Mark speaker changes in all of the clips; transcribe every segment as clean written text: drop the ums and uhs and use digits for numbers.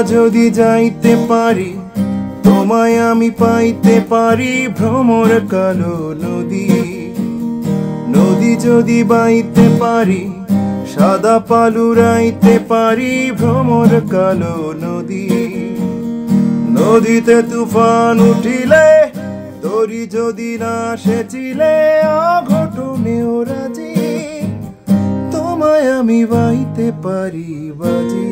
Speaker 1: যদি যাইতে পারি তোমায় আমি পাইতে পারি ভ্রমর কালো নদী নদী যদি বাইতে পারি সাদা পালুরাইতে পারি ভ্রমর কালো নদী নদীতে তুফান উঠিলে তরি যদি না সেচিলে অঘটনে রাজি তোমায় আমি বাইতে পারি বাজি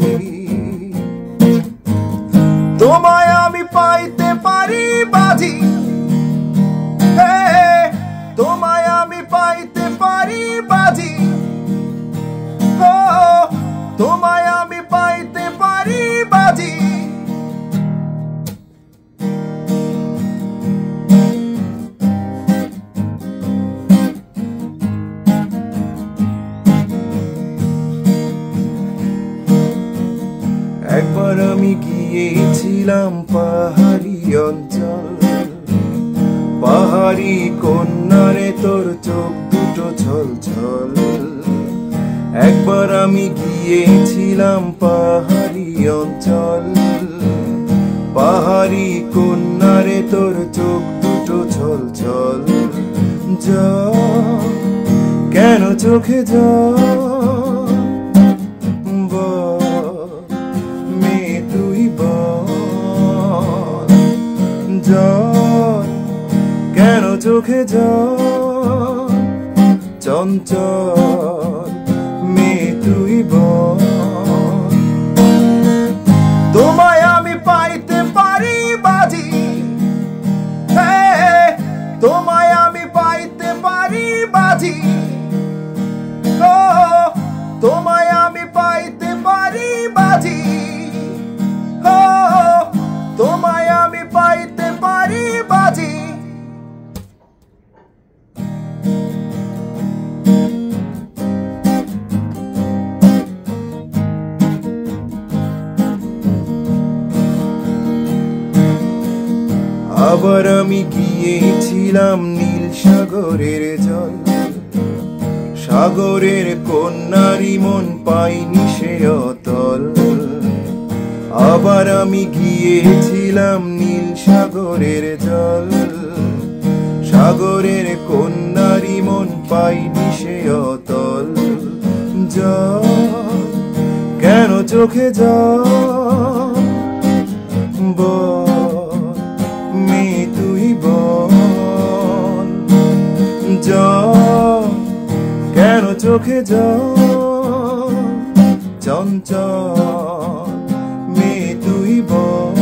Speaker 1: তোমায় আমি পাইতে পারি বাজি তোমায় আমি পাইতে পারি বাজি তোমায় আমি পাইতে পারি বাজি একবার আমি গিয়েছিলাম পাহাড়ি অঞ্চল পাহাড়ি কন্যারে তোর চোখ দুটো ছল ছল একবার আমি গিয়েছিলাম পাহাড়ি অঞ্চল পাহাড়ি কন্যারে তোর চোখ দুটো ছল ছল জল কেন চোখে জল জল কেন চোখে জল চঞ্চল মেয়ে তুই বল তোমায় আমি পাইতে পারি বাজি তোমায় আমি পাইতে পারি বাজি তোমায় আমি পাইতে পারি বাজি তোমায় আমি পাইতে পারি বাজি আবার আমি গিয়েছিলাম নীল সাগরের জল সাগরের কন্যারি মন পাইনি সে অতল আবার আমি গিয়েছিলাম নীল সাগরের জল সাগরের কন্যারি মন পাইনি সে অতল জল কেন চোখে জল বল মেয়ে তুই বল জল কেন চোখে জল চঞ্চল মেয়ে তুই বল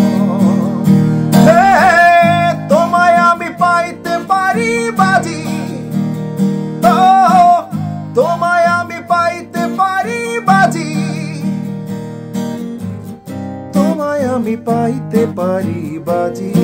Speaker 1: তোমায় আমি পাইতে পারি বাজি তোমায় আমি পাইতে পারি বাজি তোমায় আমি পাইতে পারি বাজি